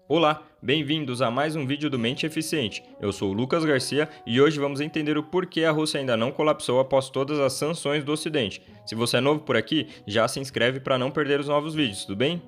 Olá, bem-vindos a mais um vídeo do Mente Eficiente. Eu sou o Lucas Garcia e hoje vamos entender o porquê a Rússia ainda não colapsou após todas as sanções do Ocidente. Se você é novo por aqui, já se inscreve para não perder os novos vídeos, tudo bem?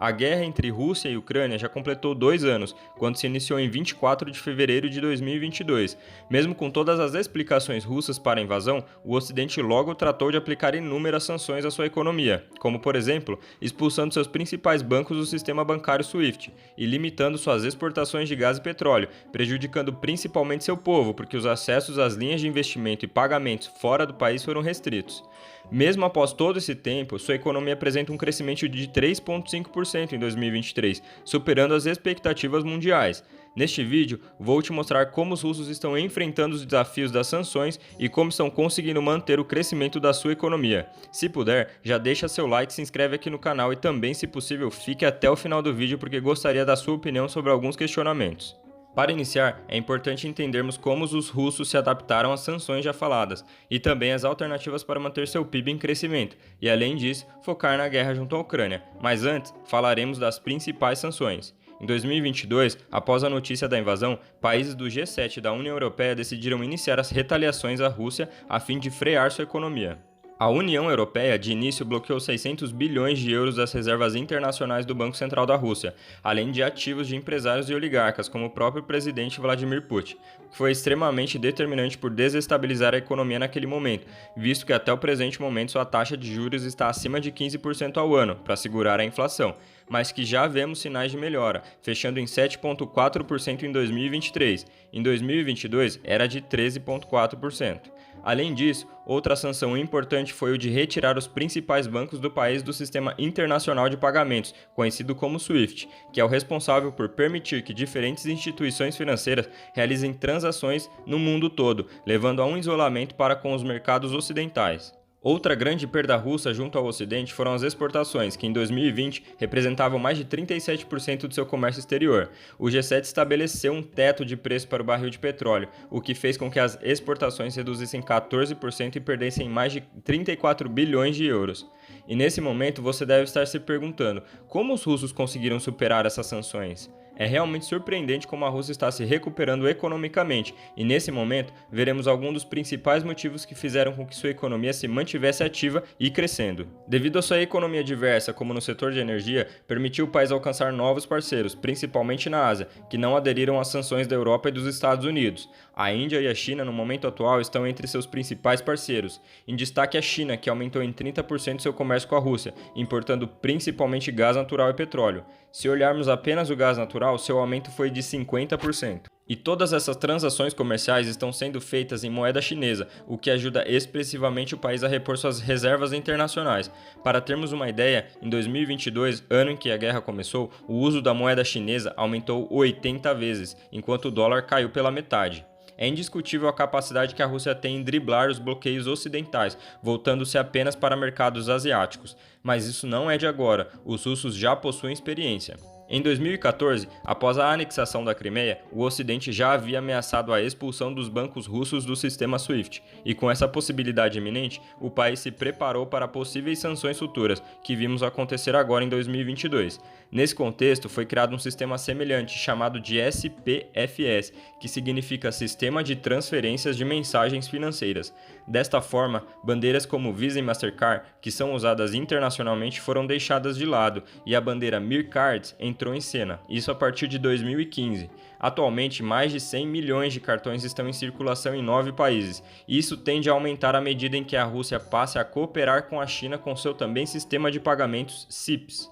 A guerra entre Rússia e Ucrânia já completou 2 anos, quando se iniciou em 24 de fevereiro de 2022. Mesmo com todas as explicações russas para a invasão, o Ocidente logo tratou de aplicar inúmeras sanções à sua economia, como, por exemplo, expulsando seus principais bancos do sistema bancário SWIFT e limitando suas exportações de gás e petróleo, prejudicando principalmente seu povo, porque os acessos às linhas de investimento e pagamentos fora do país foram restritos. Mesmo após todo esse tempo, sua economia apresenta um crescimento de 3,5% em 2023, superando as expectativas mundiais. Neste vídeo, vou te mostrar como os russos estão enfrentando os desafios das sanções e como estão conseguindo manter o crescimento da sua economia. Se puder, já deixa seu like, se inscreve aqui no canal e também, se possível, fique até o final do vídeo porque gostaria da sua opinião sobre alguns questionamentos. Para iniciar, é importante entendermos como os russos se adaptaram às sanções já faladas e também as alternativas para manter seu PIB em crescimento e, além disso, focar na guerra junto à Ucrânia. Mas antes, falaremos das principais sanções. Em 2022, após a notícia da invasão, países do G7 da União Europeia decidiram iniciar as retaliações à Rússia a fim de frear sua economia. A União Europeia, de início, bloqueou 600 bilhões de euros das reservas internacionais do Banco Central da Rússia, além de ativos de empresários e oligarcas, como o próprio presidente Vladimir Putin, que foi extremamente determinante por desestabilizar a economia naquele momento, visto que até o presente momento sua taxa de juros está acima de 15% ao ano, para segurar a inflação, mas que já vemos sinais de melhora, fechando em 7,4% em 2023. Em 2022, era de 13,4%. Além disso, outra sanção importante foi o de retirar os principais bancos do país do Sistema Internacional de Pagamentos, conhecido como SWIFT, que é o responsável por permitir que diferentes instituições financeiras realizem transações no mundo todo, levando a um isolamento para com os mercados ocidentais. Outra grande perda russa junto ao Ocidente foram as exportações, que em 2020 representavam mais de 37% do seu comércio exterior. O G7 estabeleceu um teto de preço para o barril de petróleo, o que fez com que as exportações reduzissem 14% e perdessem mais de 34 bilhões de euros. E nesse momento você deve estar se perguntando, como os russos conseguiram superar essas sanções? É realmente surpreendente como a Rússia está se recuperando economicamente, e nesse momento veremos alguns dos principais motivos que fizeram com que sua economia se mantivesse ativa e crescendo. Devido à sua economia diversa, como no setor de energia, permitiu o país alcançar novos parceiros, principalmente na Ásia, que não aderiram às sanções da Europa e dos Estados Unidos. A Índia e a China, no momento atual, estão entre seus principais parceiros. Em destaque a China, que aumentou em 30% seu comércio com a Rússia, importando principalmente gás natural e petróleo. Se olharmos apenas o gás natural, seu aumento foi de 50%. E todas essas transações comerciais estão sendo feitas em moeda chinesa, o que ajuda expressivamente o país a repor suas reservas internacionais. Para termos uma ideia, em 2022, ano em que a guerra começou, o uso da moeda chinesa aumentou 80 vezes, enquanto o dólar caiu pela metade. É indiscutível a capacidade que a Rússia tem em driblar os bloqueios ocidentais, voltando-se apenas para mercados asiáticos. Mas isso não é de agora, os russos já possuem experiência. Em 2014, após a anexação da Crimeia, o Ocidente já havia ameaçado a expulsão dos bancos russos do sistema SWIFT, e com essa possibilidade iminente, o país se preparou para possíveis sanções futuras, que vimos acontecer agora em 2022. Nesse contexto, foi criado um sistema semelhante chamado de SPFS, que significa Sistema de Transferências de Mensagens Financeiras. Desta forma, bandeiras como Visa e Mastercard, que são usadas internacionalmente, foram deixadas de lado, e a bandeira Mircards entrou em cena, isso a partir de 2015. Atualmente, mais de 100 milhões de cartões estão em circulação em 9 países, e isso tende a aumentar à medida em que a Rússia passe a cooperar com a China com seu também sistema de pagamentos SIPS.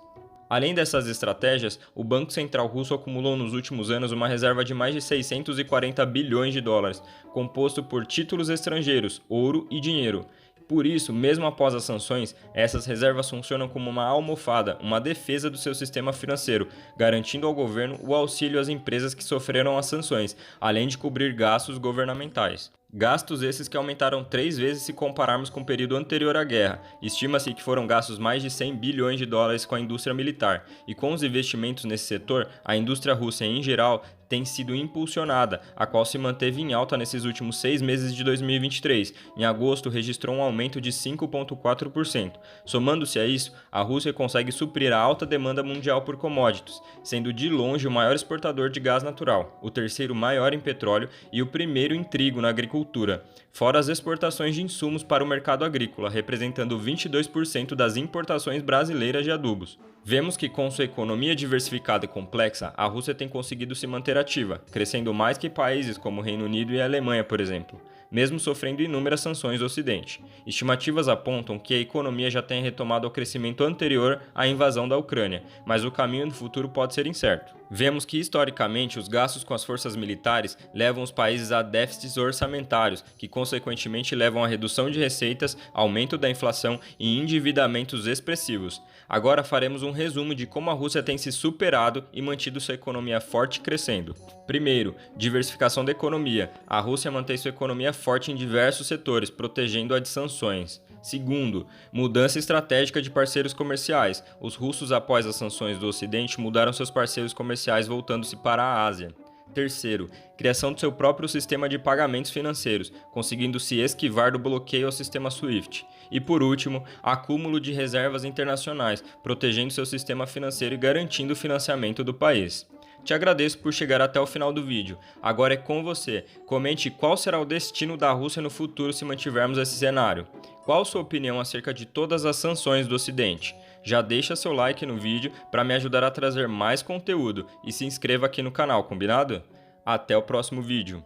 Além dessas estratégias, o Banco Central Russo acumulou nos últimos anos uma reserva de mais de 640 bilhões de dólares, composto por títulos estrangeiros, ouro e dinheiro. Por isso, mesmo após as sanções, essas reservas funcionam como uma almofada, uma defesa do seu sistema financeiro, garantindo ao governo o auxílio às empresas que sofreram as sanções, além de cobrir gastos governamentais. Gastos esses que aumentaram 3 vezes se compararmos com o período anterior à guerra. Estima-se que foram gastos mais de 100 bilhões de dólares com a indústria militar, e com os investimentos nesse setor, a indústria russa em geral tem sido impulsionada, a qual se manteve em alta nesses últimos 6 meses de 2023. Em agosto, registrou um aumento de 5,4%. Somando-se a isso, a Rússia consegue suprir a alta demanda mundial por commodities, sendo de longe o maior exportador de gás natural, o terceiro maior em petróleo e o primeiro em trigo na agricultura, fora as exportações de insumos para o mercado agrícola, representando 22% das importações brasileiras de adubos. Vemos que, com sua economia diversificada e complexa, a Rússia tem conseguido se manter ativa, crescendo mais que países como o Reino Unido e a Alemanha, por exemplo, mesmo sofrendo inúmeras sanções do Ocidente. Estimativas apontam que a economia já tenha retomado ao crescimento anterior à invasão da Ucrânia, mas o caminho no futuro pode ser incerto. Vemos que, historicamente, os gastos com as forças militares levam os países a déficits orçamentários, que consequentemente levam à redução de receitas, aumento da inflação e endividamentos expressivos. Agora faremos um resumo de como a Rússia tem se superado e mantido sua economia forte e crescendo. Primeiro, diversificação da economia. A Rússia mantém sua economia forte em diversos setores, protegendo-a de sanções. Segundo, mudança estratégica de parceiros comerciais. Os russos, após as sanções do Ocidente, mudaram seus parceiros comerciais voltando-se para a Ásia. Terceiro, criação do seu próprio sistema de pagamentos financeiros, conseguindo se esquivar do bloqueio ao sistema SWIFT. E por último, acúmulo de reservas internacionais, protegendo seu sistema financeiro e garantindo o financiamento do país. Te agradeço por chegar até o final do vídeo. Agora é com você. Comente qual será o destino da Rússia no futuro se mantivermos esse cenário. Qual sua opinião acerca de todas as sanções do Ocidente? Já deixa seu like no vídeo para me ajudar a trazer mais conteúdo e se inscreva aqui no canal, combinado? Até o próximo vídeo.